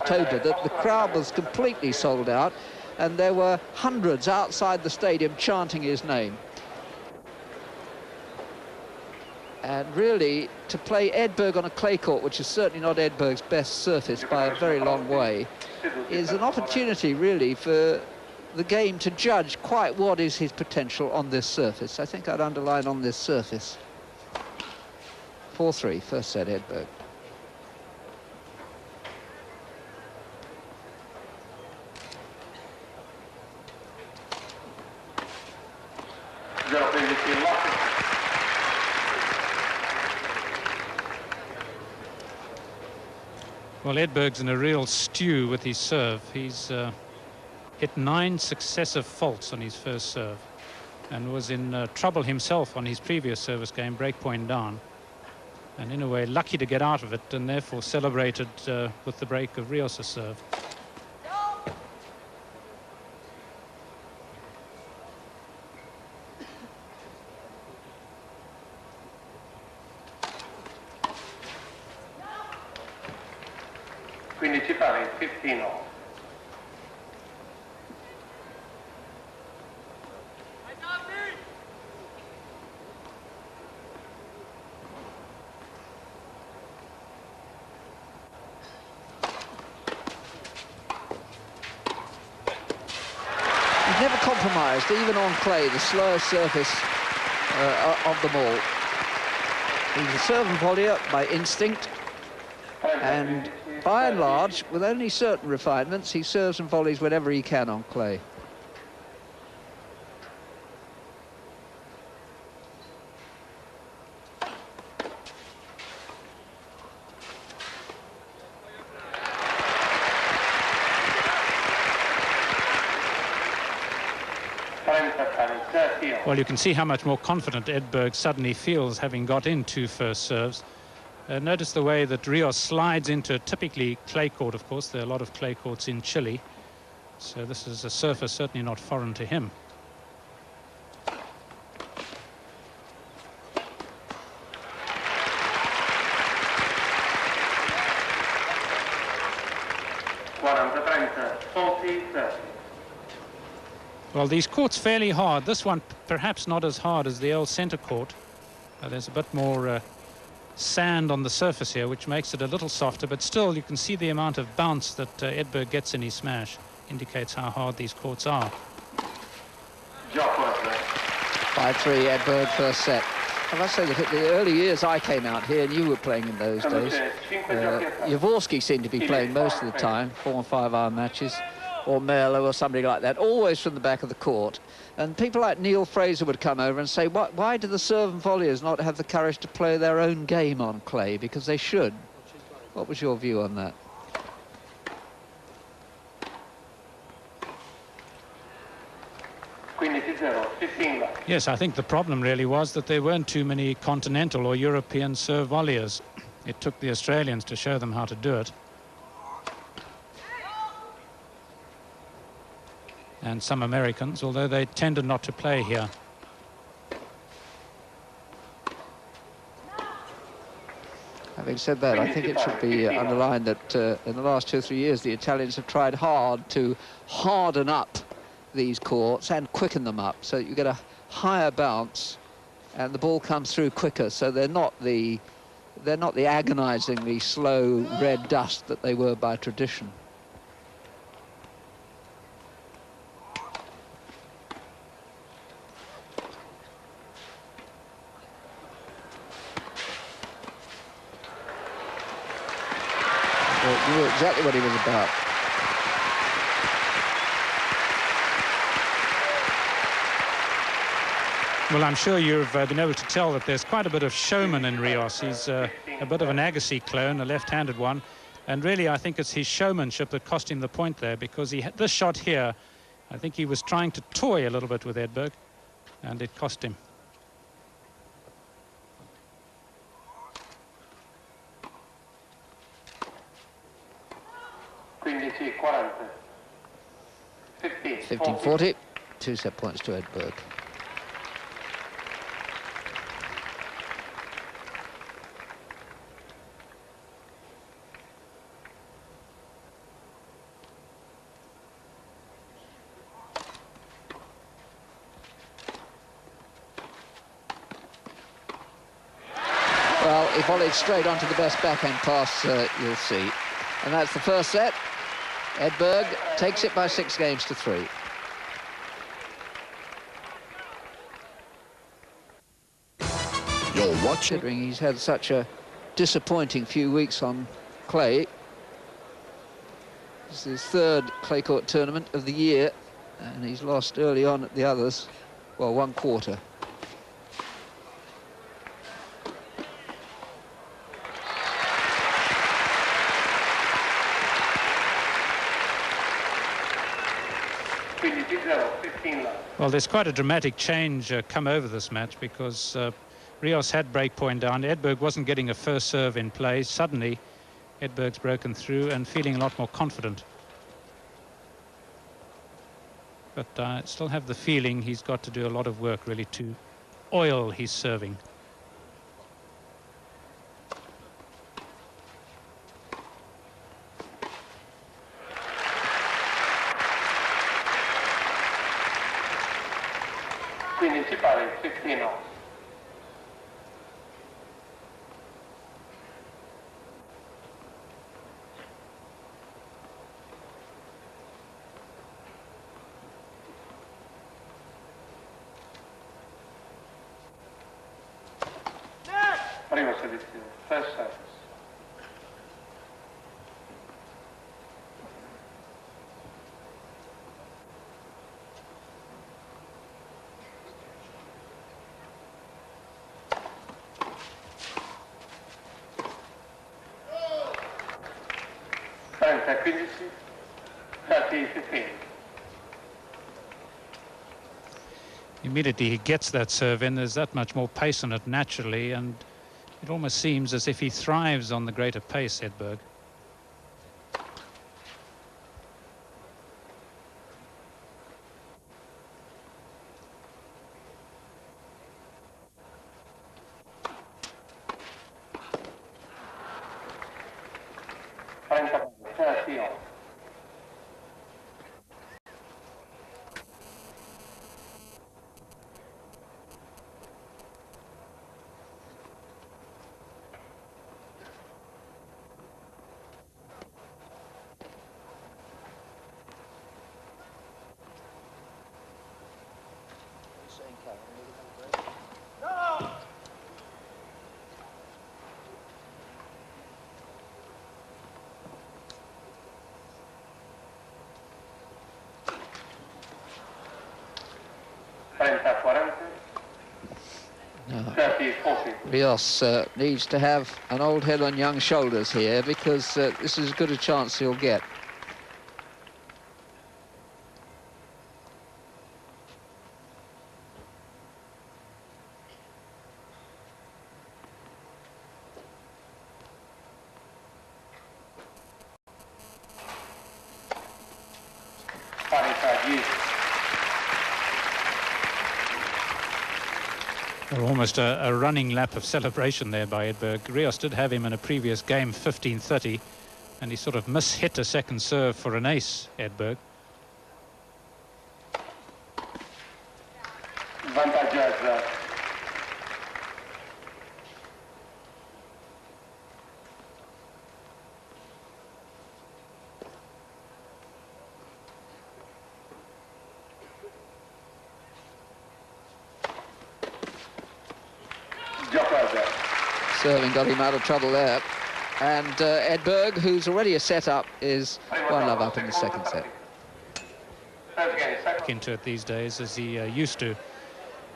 October that the crowd was completely sold out, and there were hundreds outside the stadium chanting his name. And really, to play Edberg on a clay court, which is certainly not Edberg's best surface by a very long way, is an opportunity, really, for the game to judge quite what is his potential on this surface. I think I'd underline on this surface. 4-3, first set, Edberg. Well, Edberg's in a real stew with his serve. He's hit 9 successive faults on his first serve and was in trouble himself on his previous service game, breakpoint down. And in a way, lucky to get out of it, and therefore celebrated with the break of Rios' serve. Quindi ci pare 15-all. He's never compromised, even on clay, the slowest surface of them all. He's a serve and volleyer by instinct, and by and large, with only certain refinements, he serves and volleys whenever he can on clay. Well, you can see how much more confident Edberg suddenly feels having got in 2 first serves. Notice the way that Rios slides into a typically clay court. Of course, there are a lot of clay courts in Chile, so this is a surface certainly not foreign to him. Well, these courts fairly hard. This one perhaps not as hard as the old centre court. There's a bit more sand on the surface here, which makes it a little softer, but still you can see the amount of bounce that Edberg gets in his smash indicates how hard these courts are. 5-3 Edberg, first set. I must say that at the early years I came out here, and you were playing in those days, Jaworski seemed to be playing most of the time, 4- and 5-hour matches, or Merlo or somebody like that, always from the back of the court. And people like Neil Fraser would come over and say, why do the serve and volleyers not have the courage to play their own game on clay? Because they should. What was your view on that? Yes, I think the problem really was that there weren't too many continental or European serve volleyers. It took the Australians to show them how to do it. And some Americans, although they tended not to play here. Having said that, I think it should be underlined that in the last 2 or 3 years, the Italians have tried hard to harden up these courts and quicken them up so that you get a higher bounce and the ball comes through quicker. So they're not the agonizingly slow red dust that they were by tradition. Knew exactly what he was about. Well, I'm sure you've been able to tell that there's quite a bit of showman in Rios. He's a bit of an Agassi clone, a left-handed one. And really, I think it's his showmanship that cost him the point there, because he had this shot here. I think he was trying to toy a little bit with Edberg, and it cost him. Quindi 40. 15-40. 2 set points to Edberg. he volleyed straight onto the best backhand pass you'll see. And that's the first set. Edberg takes it by 6 games to 3. You're watching. Considering he's had such a disappointing few weeks on clay. This is his 3rd clay court tournament of the year, and he's lost early on at the others. Well, 1 quarter. Well, there's quite a dramatic change come over this match because Rios had break point down. Edberg wasn't getting a first serve in play. Suddenly, Edberg's broken through and feeling a lot more confident. But I still have the feeling he's got to do a lot of work really to oil his serving. Quindi ci pare 15 all. Prima selezione, first service. Trenta 15, 30-15. Immediately he gets that serve in, there's that much more pace on it naturally, and it almost seems as if he thrives on the greater pace, Edberg. Rios needs to have an old head on young shoulders here, because this is as good a chance he'll get. Well, almost a running lap of celebration there by Edberg. Rios did have him in a previous game, 15-30, and he sort of mishit a second serve for an ace, Edberg. Serving got him out of trouble there. And Edberg, who's already a set-up, is 1-love up in the second set. Into it these days as he used to.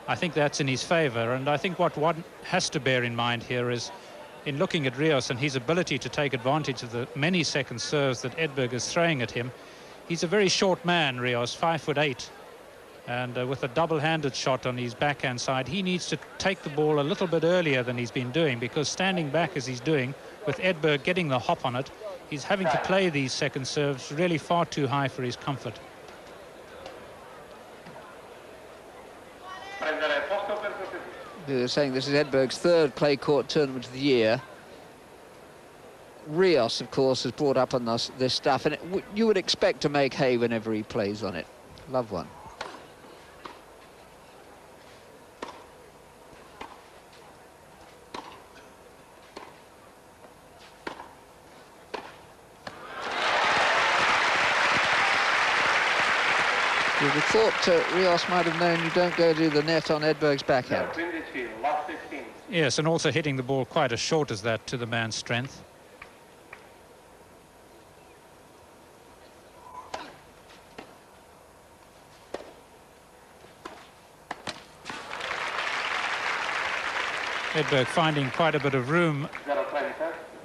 I think that's in his favour, and I think what one has to bear in mind here is, in looking at Rios and his ability to take advantage of the many second serves that Edberg is throwing at him, he's a very short man, Rios, 5'8". And with a double-handed shot on his backhand side, he needs to take the ball a little bit earlier than he's been doing, because standing back as he's doing, with Edberg getting the hop on it, he's having to play these second serves really far too high for his comfort. We were saying this is Edberg's 3rd clay court tournament of the year. Rios, of course, has brought up on this stuff, and you would expect to make hay whenever he plays on it. Love one. You'd have thought Rios might have known you don't go to the net on Edberg's backhand. Yes, and also hitting the ball quite as short as that to the man's strength. Edberg finding quite a bit of room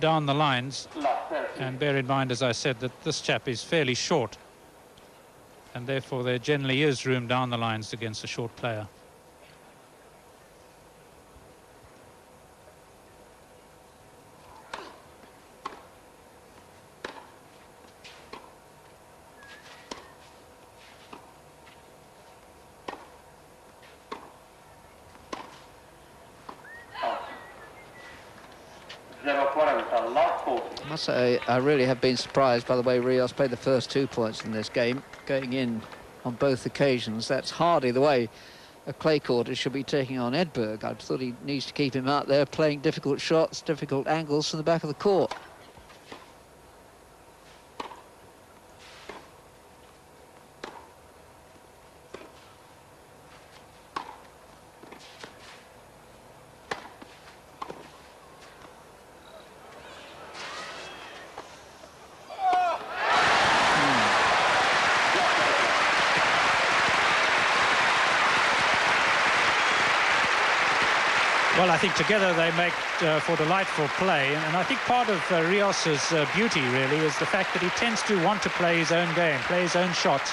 down the lines, and bear in mind, as I said, that this chap is fairly short, and therefore there generally is room down the lines against a short player. I must say, I really have been surprised by the way Rios played the first 2 points in this game, going in on both occasions. That's hardly the way a clay courter should be taking on Edberg. I thought he needs to keep him out there playing difficult shots, difficult angles from the back of the court. Well, I think together they make for delightful play, and I think part of Rios's beauty really is the fact that he tends to want to play his own game, play his own shots.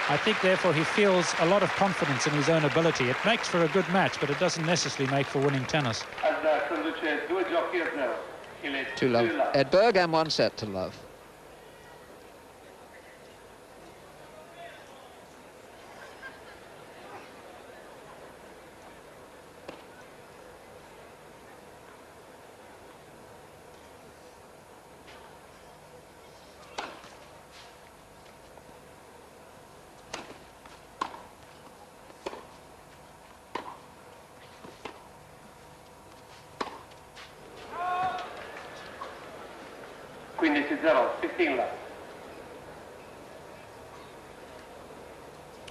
I think therefore he feels a lot of confidence in his own ability. It makes for a good match, but it doesn't necessarily make for winning tennis. 2-love Edberg, and 1 set to love.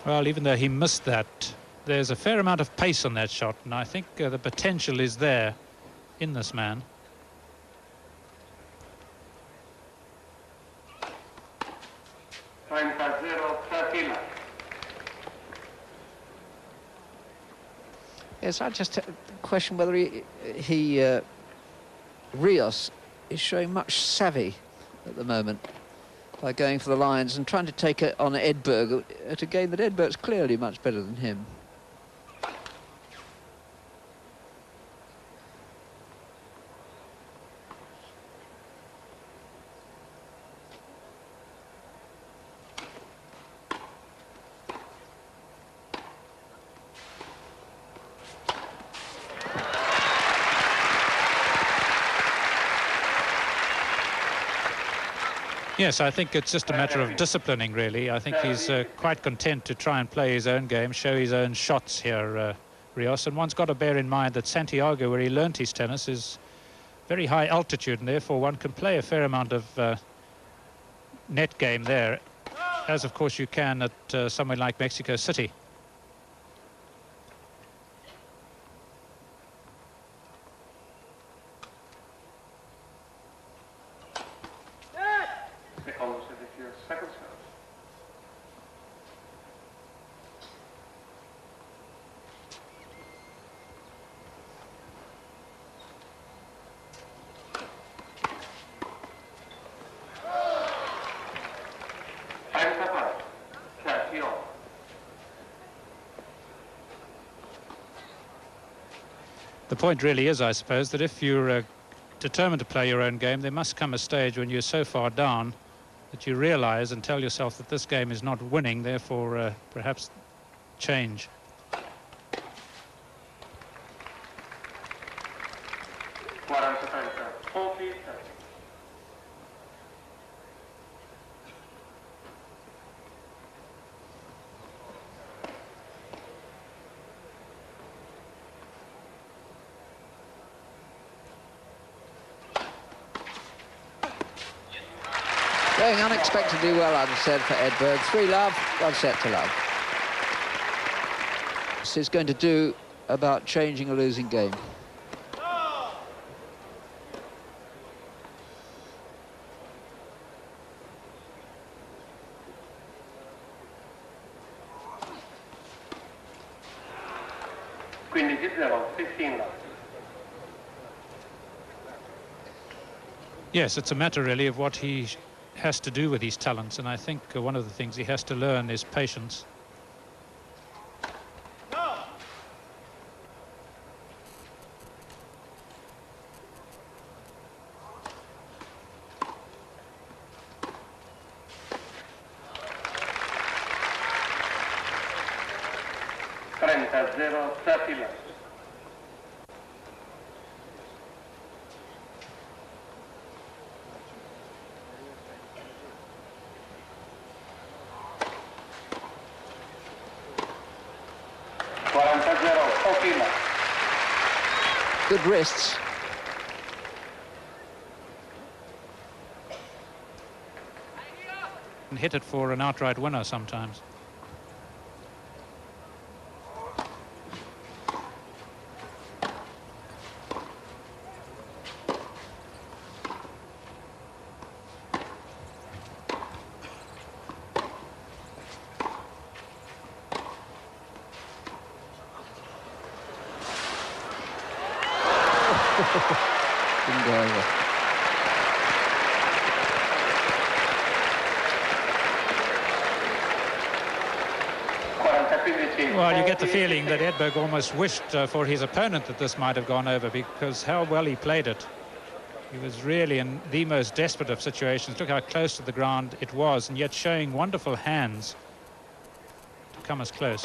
Well, even though he missed that, there's a fair amount of pace on that shot, and I think the potential is there in this man. Yes, I just question whether Rios is showing much savvy at the moment by going for the lines and trying to take it on Edberg at a game that Edberg's clearly much better than him. Yes, I think it's just a matter of disciplining, really. I think he's quite content to try and play his own game, show his own shots here, Rios. And one's got to bear in mind that Santiago, where he learnt his tennis, is very high altitude, and therefore one can play a fair amount of net game there, as of course you can at somewhere like Mexico City. The point really is, I suppose, that if you're determined to play your own game, there must come a stage when you're so far down that you realize and tell yourself that this game is not winning, therefore perhaps change. Going unexpectedly well, I'd have said, for Edberg. 3-love, 1 set to love. this is going to do about changing a losing game. Yes, it's a matter really of what he has to do with his talents, and I think one of the things he has to learn is patience. Good wrists. And hit it for an outright winner sometimes. Didn't go over. Well, you get the feeling that Edberg almost wished for his opponent that this might have gone over, because how well he played it. He was really in the most desperate of situations. Look how close to the ground it was, and yet showing wonderful hands to come as close.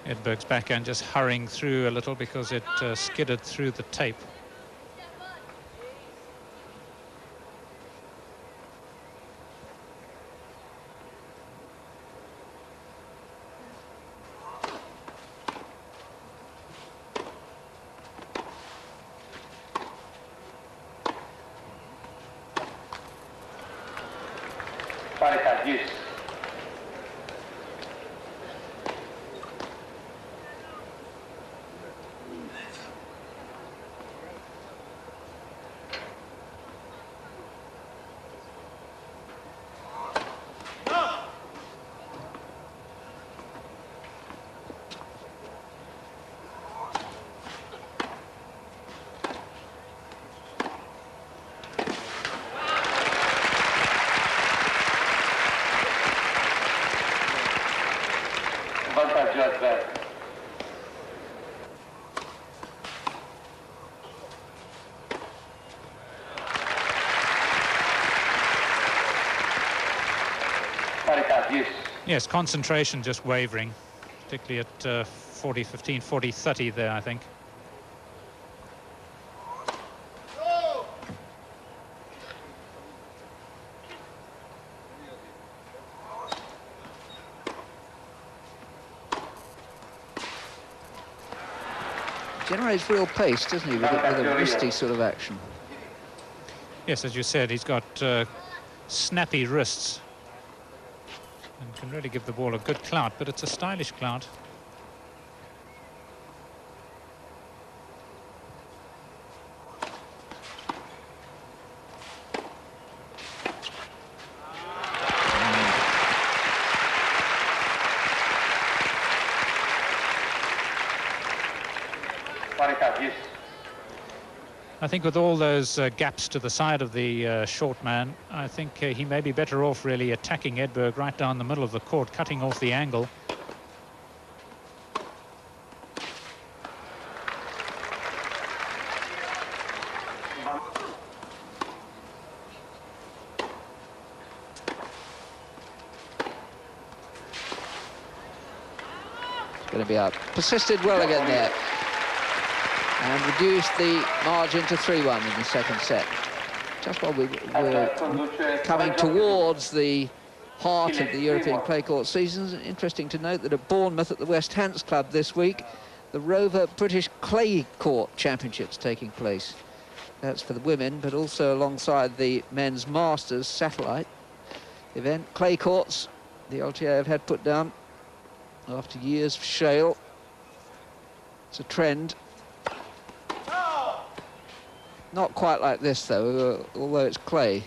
Edberg's backhand just hurrying through a little because it skidded through the tape. Yes, concentration just wavering, particularly at 40-15, 40-30 there, I think. Generates real pace, doesn't he, with a wristy sort of action. Yes, as you said, he's got snappy wrists and can really give the ball a good clout, but it's a stylish clout. I think with all those gaps to the side of the short man, I think he may be better off really attacking Edberg right down the middle of the court, cutting off the angle. It's going to be out. Persisted well again there. and reduced the margin to 3-1 in the second set. Just while we're coming towards the heart of the European clay court season, interesting to note that at Bournemouth at the West Hants Club this week, the Rover British Clay Court Championships taking place. That's for the women, but also alongside the men's Masters satellite event. Clay courts, the LTA have had put down after years of shale. It's a trend. Not quite like this, though, although it's clay.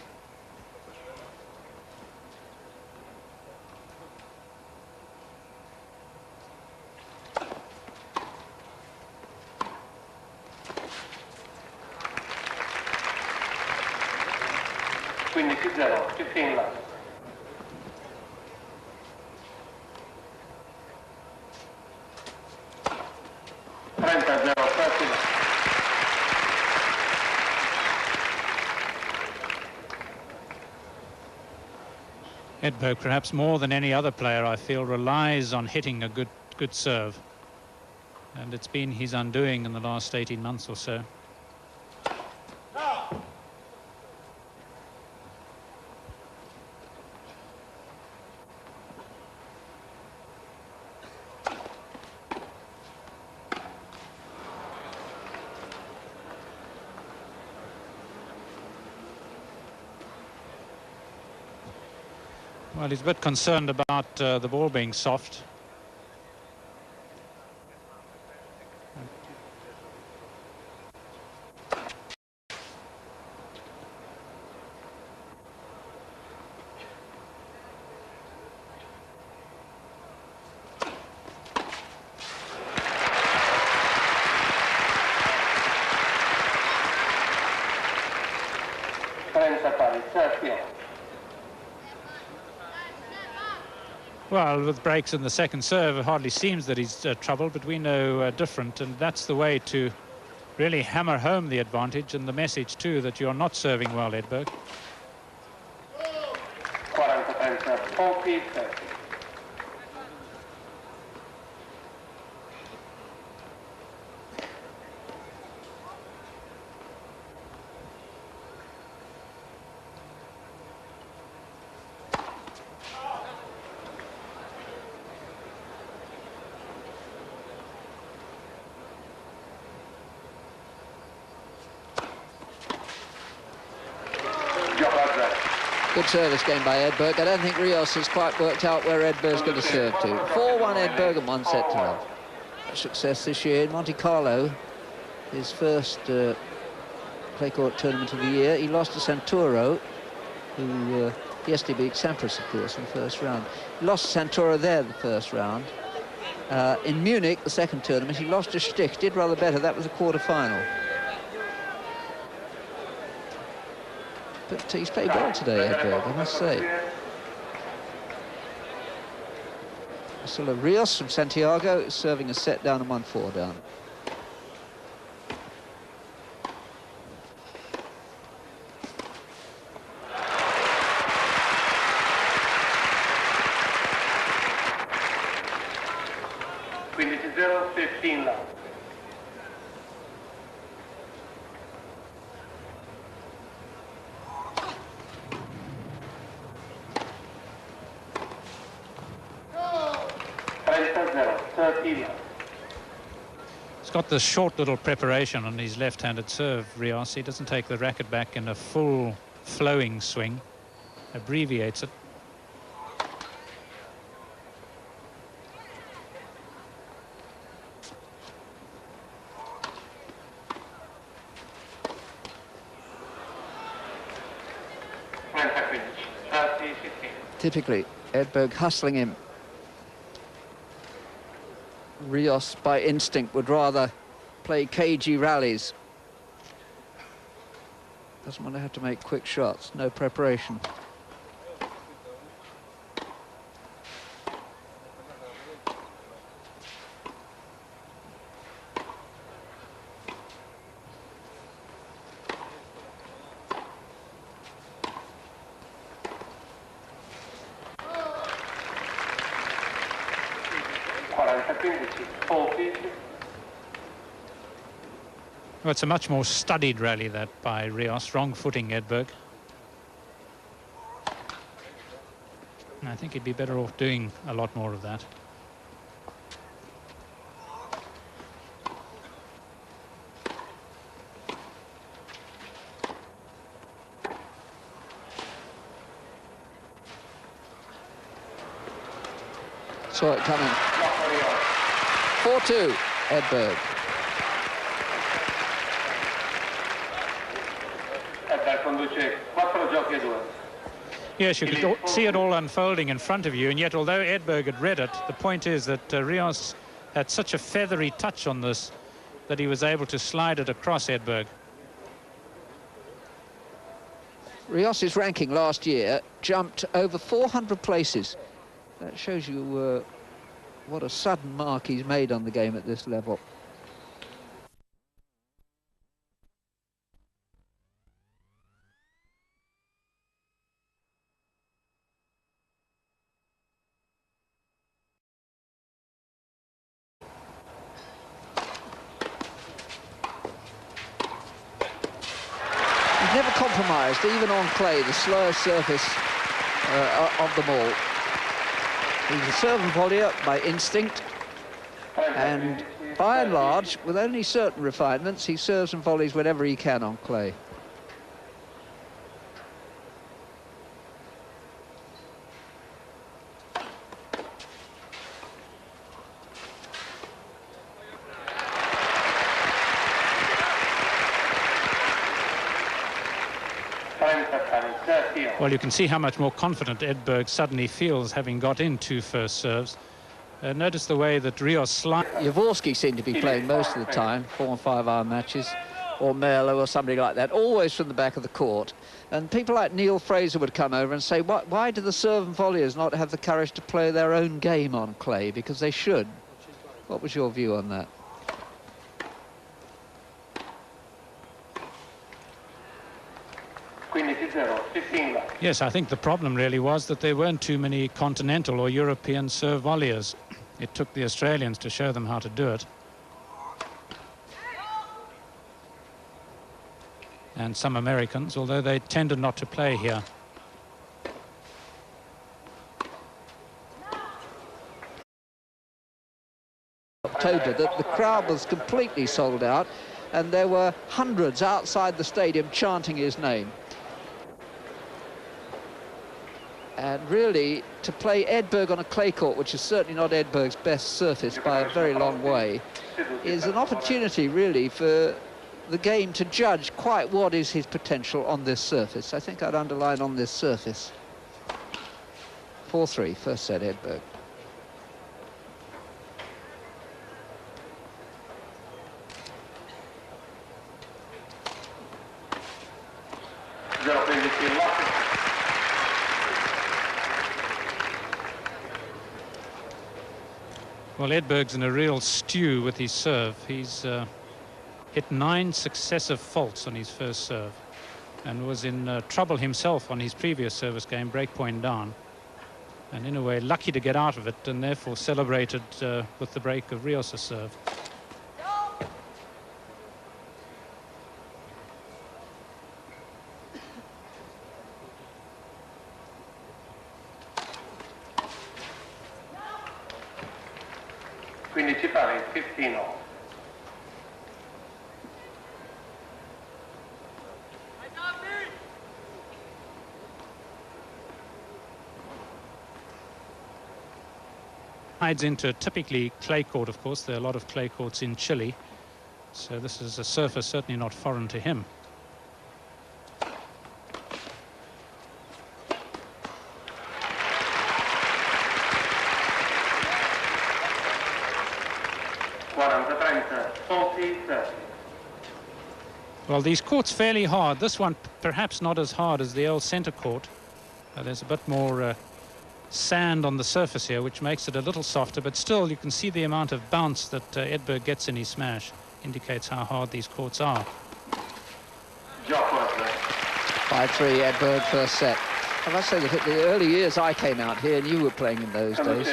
Edberg, perhaps more than any other player, I feel, relies on hitting a good serve. And it's been his undoing in the last 18 months or so. Well, he's a bit concerned about the ball being soft. Well, with breaks in the second serve, it hardly seems that he's troubled, but we know different, and that's the way to really hammer home the advantage and the message too that you're not serving well, Edberg. 40-30. Good service game by Edberg. I don't think Rios has quite worked out where Edberg's going to serve to. 4-1 Edberg and 1 set to love. Success this year in Monte Carlo, his first clay court tournament of the year. He lost to Santoro, who yesterday beat Sampras, of course, in the first round. He lost to Santoro there the first round. In Munich, the second tournament, he lost to Stich, did rather better. That was the quarter-final. But he's played well today, Edberg, I must say. Still Rios from Santiago is serving a set down and 1-4 down. Quindi 0-15 là. He's got this short little preparation on his left-handed serve, Rios. He doesn't take the racket back in a full flowing swing, abbreviates it. Typically, Edberg hustling him. Rios, by instinct, would rather play cagey rallies. Doesn't want to have to make quick shots, no preparation. Well, it's a much more studied rally, that, by Rios, wrong footing Edberg. And I think he'd be better off doing a lot more of that. Saw it coming. 4-2, Edberg. Edberg conduce 4 giochi a 2. Yes, you could see it all unfolding in front of you, and yet although Edberg had read it, the point is that Rios had such a feathery touch on this that he was able to slide it across Edberg. Rios's ranking last year jumped over 400 places. That shows you what a sudden mark he's made on the game at this level. He's never compromised, even on clay, the slowest surface of them all. He's a serve and volleyer by instinct, and by and large, with only certain refinements, he serves and volleys whenever he can on clay. Well, you can see how much more confident Edberg suddenly feels, having got in 2 first serves. Notice the way that Rios slides. Jaworski seemed to be playing most of the time, 4 and 5 hour matches, or Merlo or somebody like that, always from the back of the court. And people like Neil Fraser would come over and say, why do the serve and volleyers not have the courage to play their own game on clay? Because they should. What was your view on that? Yes, I think the problem really was that there weren't too many continental or European serve volleyers. It took the Australians to show them how to do it. And some Americans, although they tended not to play here. October, that the crowd was completely sold out, and there were hundreds outside the stadium chanting his name. And really, to play Edberg on a clay court, which is certainly not Edberg's best surface by a very long way, is an opportunity, really, for the game to judge quite what is his potential on this surface. I think I'd underline on this surface. 4-3, first set, Edberg. Well, Edberg's in a real stew with his serve. He's hit 9 successive faults on his first serve and was in trouble himself on his previous service game, break point down. And in a way, lucky to get out of it, and therefore celebrated with the break of Rios' serve. Quindi ci pare 15. Hides into a typically clay court, of course. There are a lot of clay courts in Chile, so this is a surface certainly not foreign to him. Well, these courts fairly hard. This one perhaps not as hard as the old centre court. There's a bit more sand on the surface here, which makes it a little softer, but still you can see the amount of bounce that Edberg gets in his smash. Indicates how hard these courts are. 5-3, Edberg, first set. I must say that the early years I came out here, and you were playing in those days,